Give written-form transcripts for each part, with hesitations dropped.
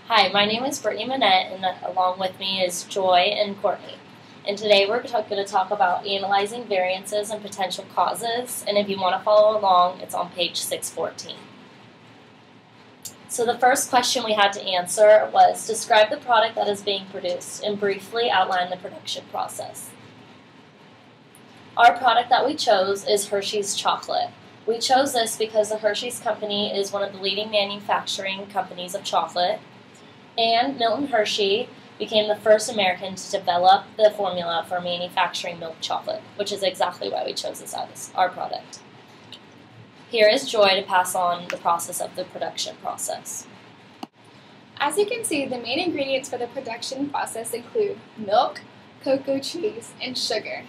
Hi, my name is Brittany Mannette, and along with me is Joi and Courtney. And today we're going to talk about analyzing variances and potential causes. And if you want to follow along, it's on page 614. So the first question we had to answer was, describe the product that is being produced and briefly outline the production process. Our product that we chose is Hershey's chocolate. We chose this because the Hershey's company is one of the leading manufacturing companies of chocolate, and Milton Hershey became the first American to develop the formula for manufacturing milk chocolate, which is exactly why we chose this as our product. Here is Joi to pass on the process of the production process. As you can see, the main ingredients for the production process include milk, cocoa trees, and sugar.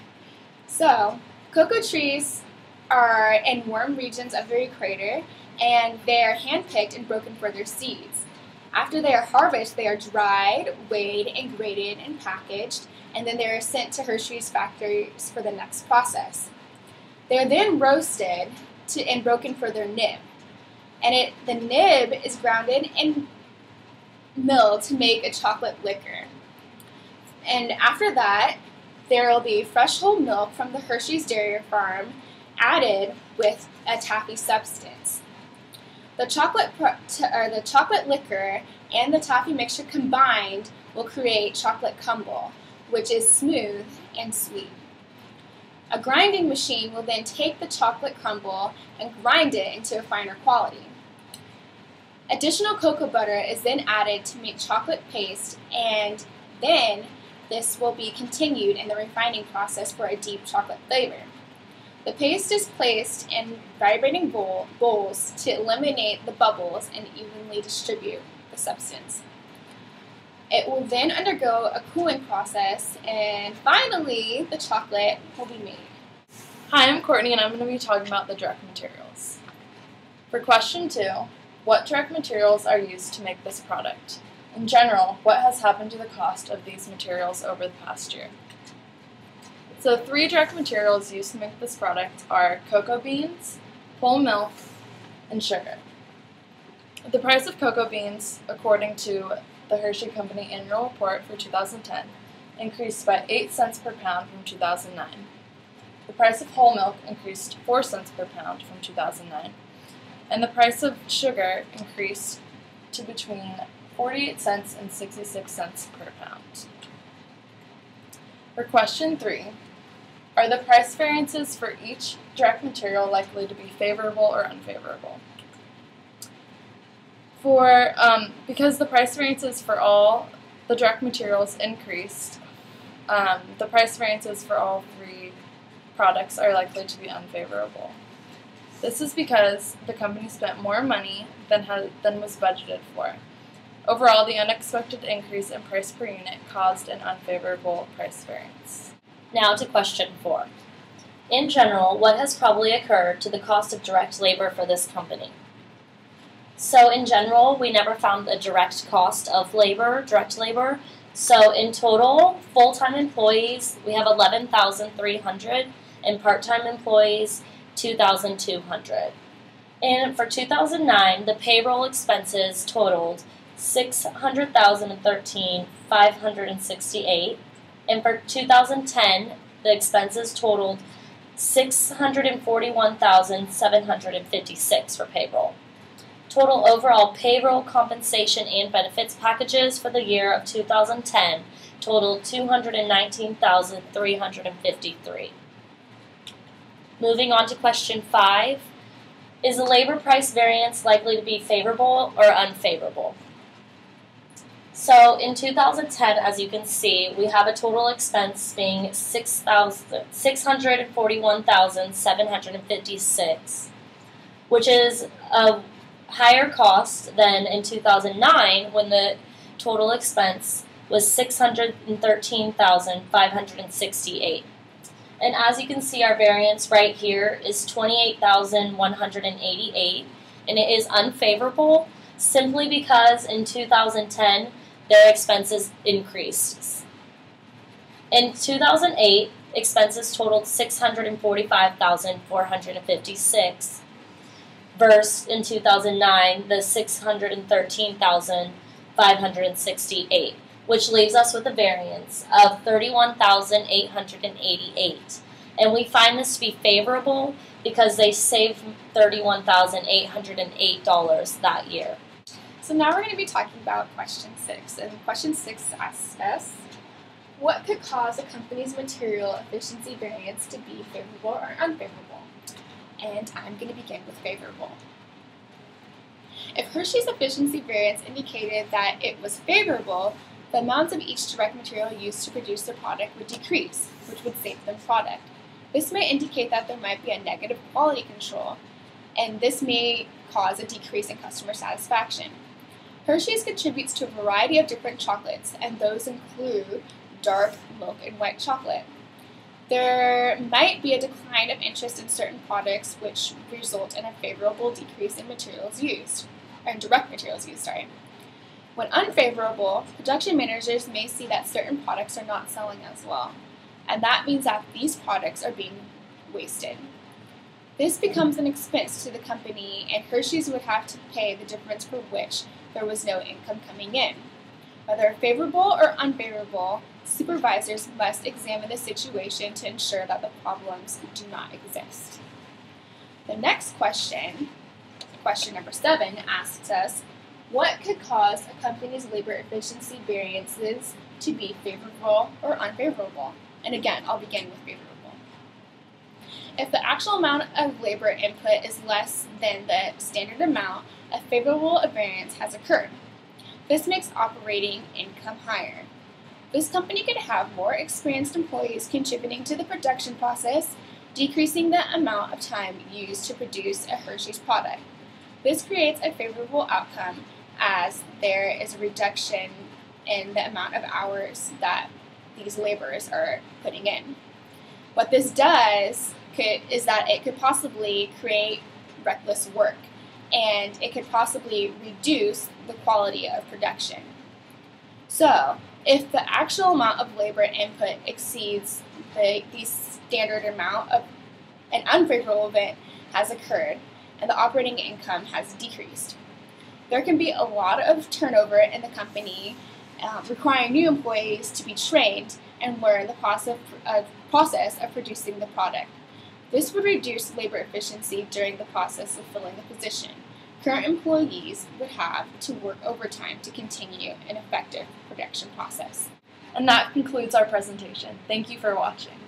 So, cocoa trees are in warm regions of the equator, and they are hand-picked and broken for their seeds. After they are harvested, they are dried, weighed, and graded and packaged, and then they are sent to Hershey's factories for the next process. They are then roasted and broken for their nib. And the nib is grounded and milled to make a chocolate liquor. And after that, there will be fresh whole milk from the Hershey's dairy farm added with a taffy substance. The chocolate liquor and the taffy mixture combined will create chocolate crumble, which is smooth and sweet. A grinding machine will then take the chocolate crumble and grind it into a finer quality. Additional cocoa butter is then added to make chocolate paste, and then this will be continued in the refining process for a deep chocolate flavor. The paste is placed in vibrating bowls to eliminate the bubbles and evenly distribute the substance. It will then undergo a cooling process, and finally the chocolate will be made. Hi, I'm Courtney, and I'm going to be talking about the direct materials. For question 2, what direct materials are used to make this product? In general, what has happened to the cost of these materials over the past year? So 3 direct materials used to make this product are cocoa beans, whole milk, and sugar. The price of cocoa beans, according to the Hershey Company Annual Report for 2010, increased by 8 cents per pound from 2009. The price of whole milk increased 4 cents per pound from 2009, and the price of sugar increased to between 48 cents and 66 cents per pound. For question 3, are the price variances for each direct material likely to be favorable or unfavorable? Because the price variances for all the direct materials increased, the price variances for all 3 products are likely to be unfavorable. This is because the company spent more money than was budgeted for. Overall, the unexpected increase in price per unit caused an unfavorable price variance. Now to question 4. In general, what has probably occurred to the cost of direct labor for this company? So in general, we never found a direct cost of direct labor. So in total, full-time employees, we have 11,300, and part-time employees, 2,200. And for 2009, the payroll expenses totaled $600,013,568. And for 2010, the expenses totaled $641,756 for payroll. Total overall payroll, compensation, and benefits packages for the year of 2010 totaled $219,353. Moving on to question 5, is the labor price variance likely to be favorable or unfavorable? So in 2010, as you can see, we have a total expense being $641,756, which is a higher cost than in 2009 when the total expense was $613,568. And as you can see, our variance right here is $28,188, and it is unfavorable simply because in 2010, their expenses increased. In 2008, expenses totaled $645,456, versus in 2009, the $613,568. $31,568, which leaves us with a variance of $31,888. And we find this to be favorable because they saved $31,808 that year. So now we're going to be talking about question 6. And question 6 asks us, what could cause a company's material efficiency variance to be favorable or unfavorable? And I'm going to begin with favorable. If Hershey's efficiency variance indicated that it was favorable, the amounts of each direct material used to produce the product would decrease, which would save them product. This may indicate that there might be a negative quality control, and this may cause a decrease in customer satisfaction. Hershey's contributes to a variety of different chocolates, and those include dark, milk, and white chocolate. There might be a decline of interest in certain products, which result in a favorable decrease in materials used, or in direct materials used, When unfavorable, production managers may see that certain products are not selling as well, and that means that these products are being wasted. This becomes an expense to the company, and Hershey's would have to pay the difference for which there was no income coming in. Whether favorable or unfavorable, supervisors must examine the situation to ensure that the problems do not exist. The next question, question number 7, asks us, what could cause a company's labor efficiency variances to be favorable or unfavorable? And again, I'll begin with favorable. If the actual amount of labor input is less than the standard amount, a favorable variance has occurred. This makes operating income higher. This company could have more experienced employees contributing to the production process, decreasing the amount of time used to produce a Hershey's product. This creates a favorable outcome as there is a reduction in the amount of hours that these laborers are putting in. What this does is that it could possibly create reckless work, and it could possibly reduce the quality of production. So, if the actual amount of labor input exceeds the standard amount, an unfavorable event has occurred, and the operating income has decreased. There can be a lot of turnover in the company, requiring new employees to be trained and learn the process of producing the product. This would reduce labor efficiency during the process of filling the position. Current employees would have to work overtime to continue an effective production process. And that concludes our presentation. Thank you for watching.